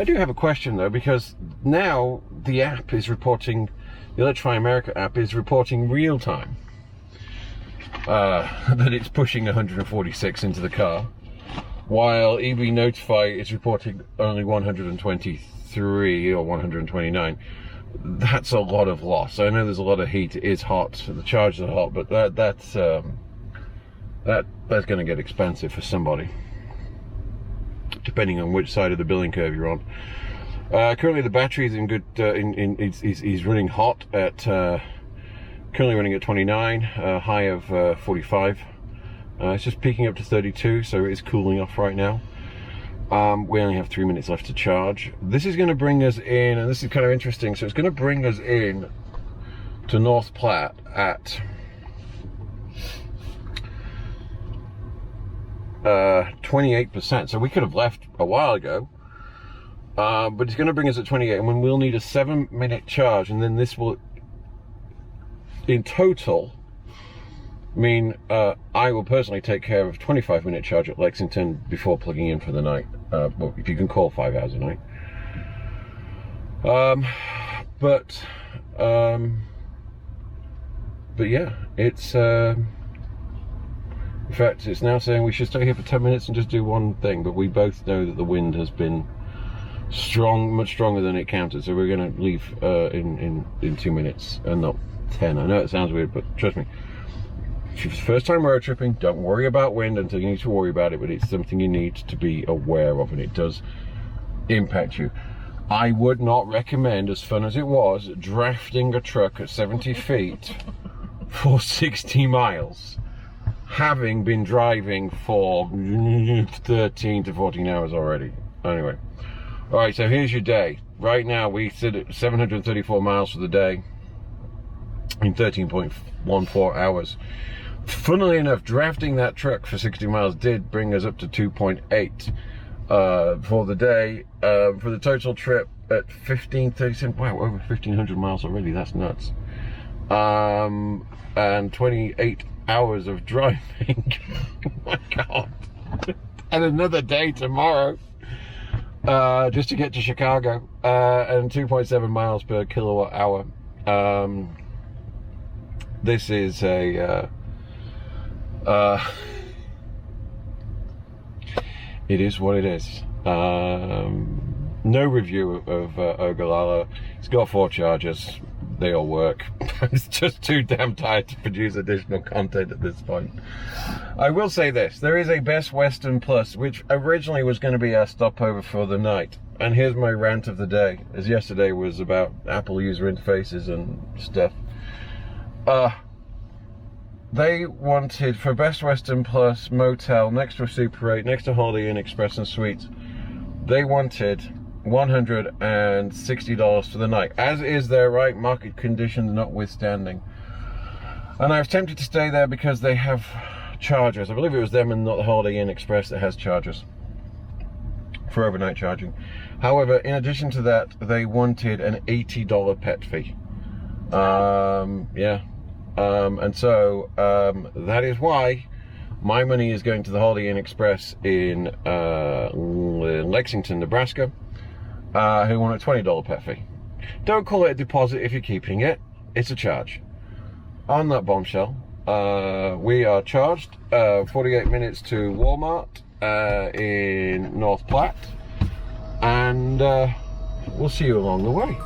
Speaker 1: do have a question though, because now the app is reporting, the Electrify America app is reporting real time that it's pushing 146 into the car, while EV Notify is reporting only 123 or 129. That's a lot of loss. I know there's a lot of heat. It is hot. The charges are hot, but that's going to get expensive for somebody, depending on which side of the billing curve you're on. Currently, the battery is in good. He's running hot at currently running at 29, high of 45. It's just peaking up to 32, so it is cooling off right now. We only have 3 minutes left to charge. This is going to bring us in, and this is kind of interesting. So it's going to bring us in to North Platte at 28%. So we could have left a while ago, but it's going to bring us at 28, and when we'll need a 7-minute charge, and then this will, in total, mean I will personally take care of a 25-minute charge at Lexington before plugging in for the night. Well, if you can call 5 hours a night. But yeah, it's in fact, it's now saying we should stay here for 10 minutes and just do one thing, but we both know that the wind has been strong, much stronger than it counted, so we're going to leave in 2 minutes and not 10. I know it sounds weird, but trust me, if it's the first time road tripping, don't worry about wind until you need to worry about it, but it's something you need to be aware of, and it does impact you. I would not recommend, as fun as it was, drafting a truck at 70 feet for 60 miles, having been driving for 13 to 14 hours already. Anyway, all right, so here's your day. Right now, we sit at 734 miles for the day in 13.14 hours. Funnily enough, drafting that truck for 60 miles did bring us up to 2.8 for the day. For the total trip at 1537, wow, over 1,500 miles already, that's nuts. And 28 hours of driving. Oh my God. And another day tomorrow, just to get to Chicago, and 2.7 miles per kilowatt hour. This is a it is what it is. No review of Ogallala. It's got 4 chargers. They all work. It's just too damn tired to produce additional content at this point. I will say this. There is a Best Western Plus, which originally was going to be our stopover for the night. And here's my rant of the day, as yesterday was about Apple user interfaces and stuff. They wanted, for Best Western Plus motel next to a Super 8, next to Holiday Inn Express and Suites, they wanted $160 for the night, as is their right, market conditions notwithstanding. And I was tempted to stay there because they have chargers. I believe it was them and not the Holiday Inn Express that has chargers for overnight charging. However, in addition to that, they wanted an $80 pet fee. And so that is why my money is going to the Holiday Inn Express in Lexington, Nebraska, who want a $20 pet fee. Don't call it a deposit if you're keeping it. It's a charge. On that bombshell, we are charged 48 minutes to Walmart in North Platte, and we'll see you along the way.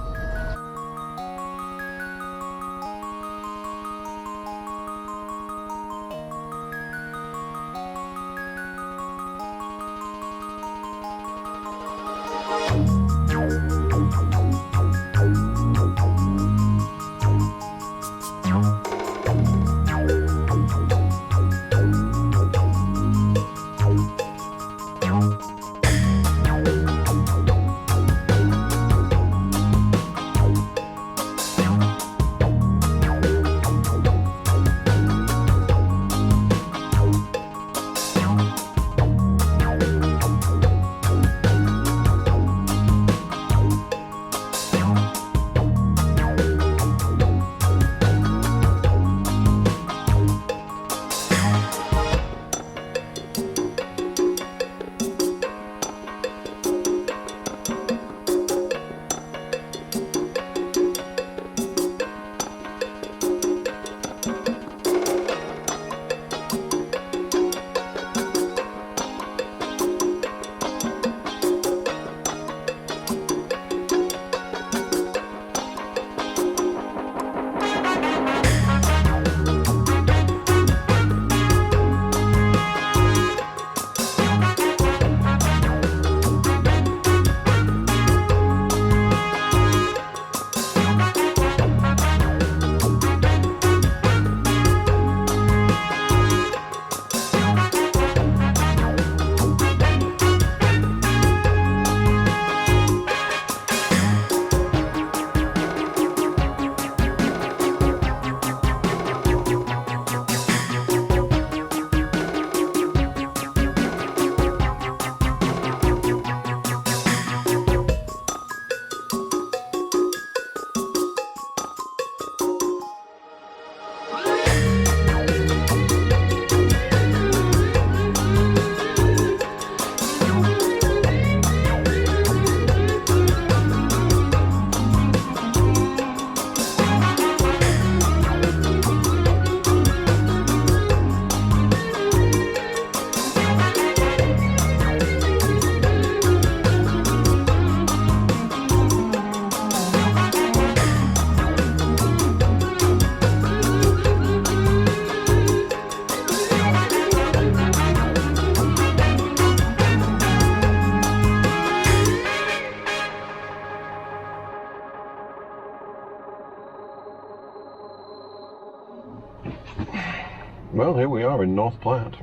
Speaker 1: Well, here we are in North Platte.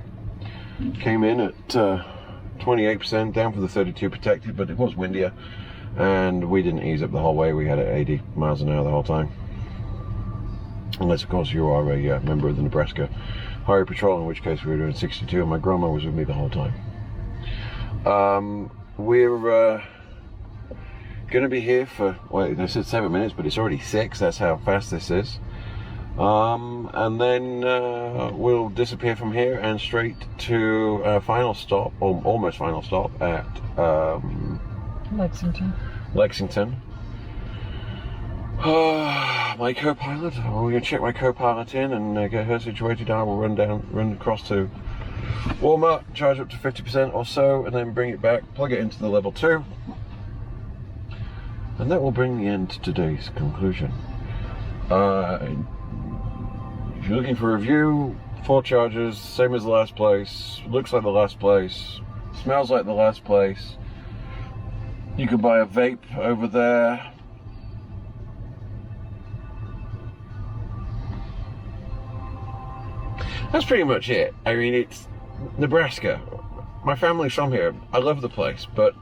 Speaker 1: Came in at 28%, down for the 32 protected, but it was windier, and we didn't ease up the whole way. We had it 80 miles an hour the whole time. Unless, of course, you are a member of the Nebraska Highway Patrol, in which case we were doing 62, and my grandma was with me the whole time. We're going to be here for, well, they said 7 minutes, but it's already 6. That's how fast this is. And then we'll disappear from here and straight to a final stop, or almost final stop, at Lexington. My co-pilot, we're going to check my co-pilot in and get her situated. I will run across to Walmart, charge up to 50% or so, and then bring it back, plug it into the level 2. And that will bring the end to today's conclusion. If you're looking for a review, 4 chargers, same as the last place, looks like the last place, smells like the last place. You could buy a vape over there. That's pretty much it. I mean, it's Nebraska. My family's from here. I love the place, but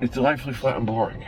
Speaker 1: it's delightfully flat and boring.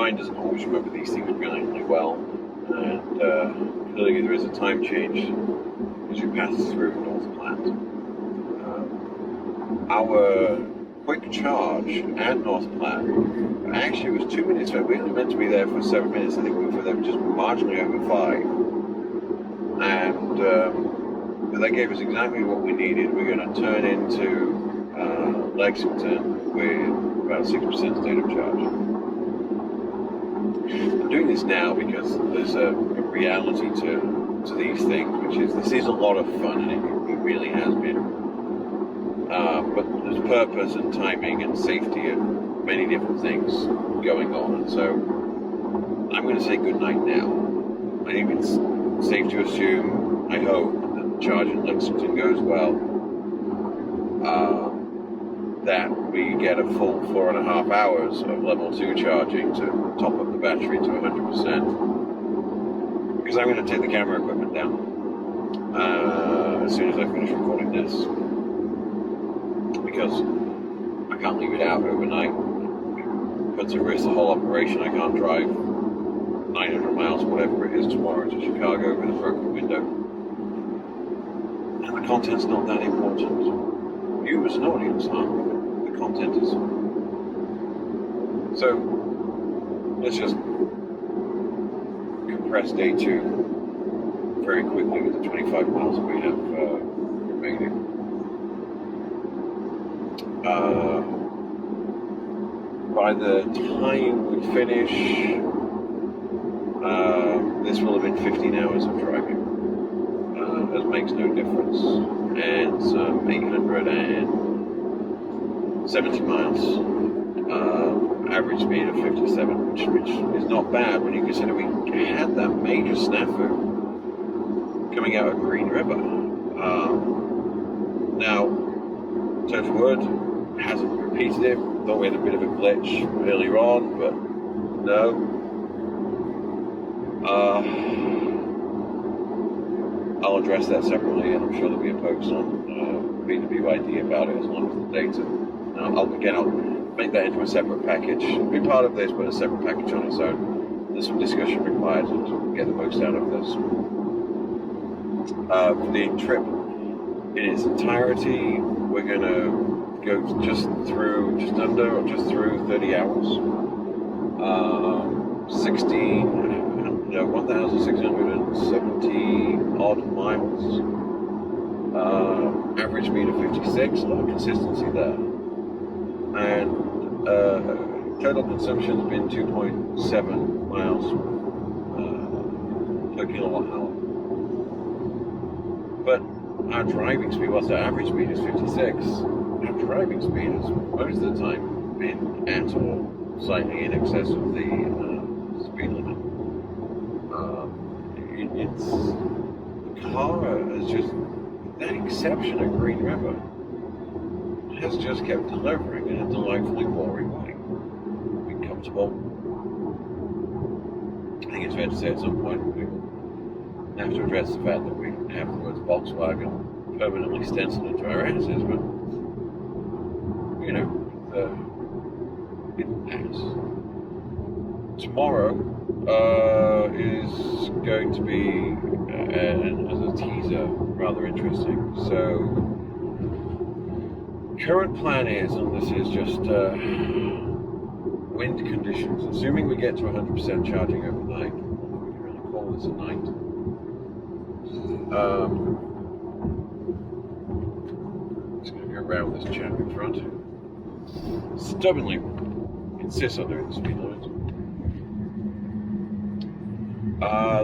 Speaker 1: mind doesn't always remember these things brilliantly well, and clearly there is a time change as you pass through North Platte. Our quick charge at North Platte actually was 2 minutes. We were meant to be there for 7 minutes. I think we were there just marginally over 5. And that gave us exactly what we needed. We're going to turn into Lexington with about 6% state of charge. I'm doing this now because there's a reality to these things, which is this is a lot of fun, and it really has been. But there's purpose and timing and safety and many different things going on, and so I'm going to say goodnight now. I think it's safe to assume, I hope, that the charge in Lexington goes well, that we get a full 4.5 hours of level 2 charging to top up the battery to 100%, because I'm going to take the camera equipment down as soon as I finish recording this, because I can't leave it out overnight. It puts at risk the whole operation. I can't drive 900 miles, whatever it is, tomorrow to Chicago with a broken window. And the content's not that important. You as an audience aren't. The content is. So, let's just compress day 2 very quickly with the 25 miles that we have remaining. By the time we finish, this will have been 15 hours of driving. That makes no difference. And some 870 miles, average speed of 57, which is not bad when you consider we had that major snafu coming out of Green River. Now, touch wood, hasn't repeated it. Thought we had a bit of a glitch earlier on, but no. I'll address that separately, and I'm sure there'll be a post on BWID about it as long as the data. I'll make that into a separate package. It'll be part of this, but a separate package on its own. There's some discussion required to get the most out of this. For the trip in its entirety, we're going to go just through 30 hours. 1,670 odd miles. Average speed of 56, a lot of consistency there. And total consumption's been 2.7 miles per kilowatt hour. But our driving speed, whilst our average speed is 56, our driving speed has most of the time been at or slightly in excess of the speed limit. The car has just, that exception at Green River, has just kept delivering in a delightfully boring way. Been comfortable. I think it's fair to say at some point we will have to address the fact that we have the words Volkswagen permanently stenciled into our asses, but it will pass. Tomorrow is going to be, as a teaser, rather interesting. So, current plan is, and this is just wind conditions, assuming we get to 100% charging overnight, we can really call this a night. Just going to go around this chap in front. Stubbornly insists on doing the speed limit.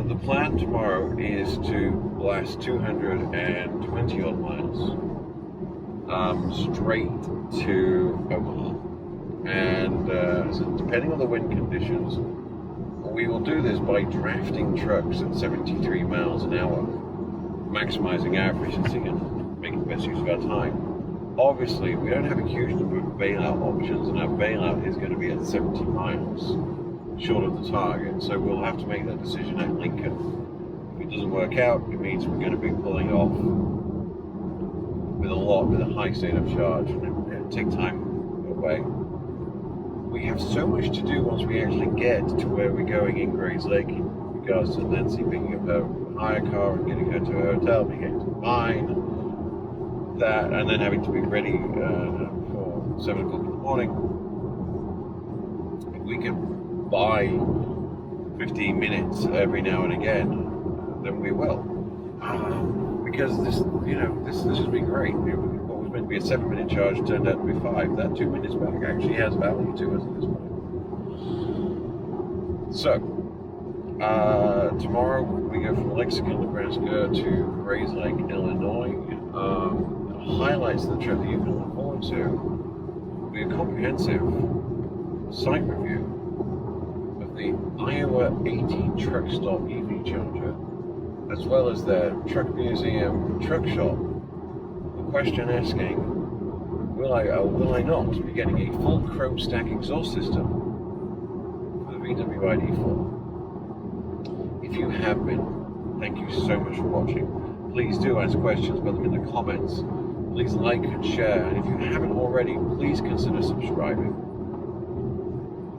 Speaker 1: The plan tomorrow is to blast 220 odd miles straight to Omaha. And so depending on the wind conditions, we will do this by drafting trucks at 73 miles an hour, maximizing our efficiency and making the best use of our time. Obviously, we don't have a huge number of bailout options, and our bailout is going to be at 70 miles short of the target, so we'll have to make that decision at Lincoln. If it doesn't work out, it means we're going to be pulling off with a high state of charge, and it'll take time away. we have so much to do once we actually get to where we're going in Grays Lake in regards to Nancy picking up her hire car and getting her to a hotel, being able to mine that, and then having to be ready for 7 o'clock in the morning. If we can buy 15 minutes every now and again, then we will. Because this has been great. What was meant to be a 7-minute charge turned out to be 5. That 2 minutes back actually has value to us at this point. So, tomorrow we go from Lexington, Nebraska to Grays Lake, Illinois. Highlights of the trip that you can look forward to will be a comprehensive site review of the Iowa 18 truck stop EV charger, as well as their truck museum truck shop. The question asking, will I or will I not be getting a full chrome stack exhaust system for the VW ID.4? If you have been, thank you so much for watching. Please do ask questions, put them in the comments. Please like and share, and if you haven't already, please consider subscribing.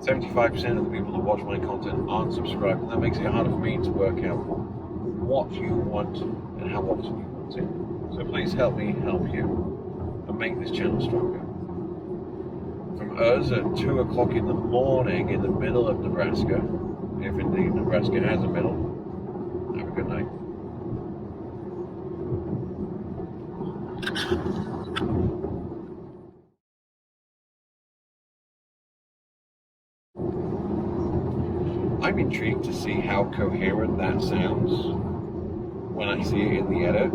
Speaker 1: 75% of the people that watch my content aren't subscribed, and that makes it harder for me to work out what you want and how often you want it. So please help me help you and make this channel stronger. From us at 2 o'clock in the morning in the middle of Nebraska, if indeed Nebraska has a middle, have a good night. I'm intrigued to see how coherent that sounds when I see it in the edit.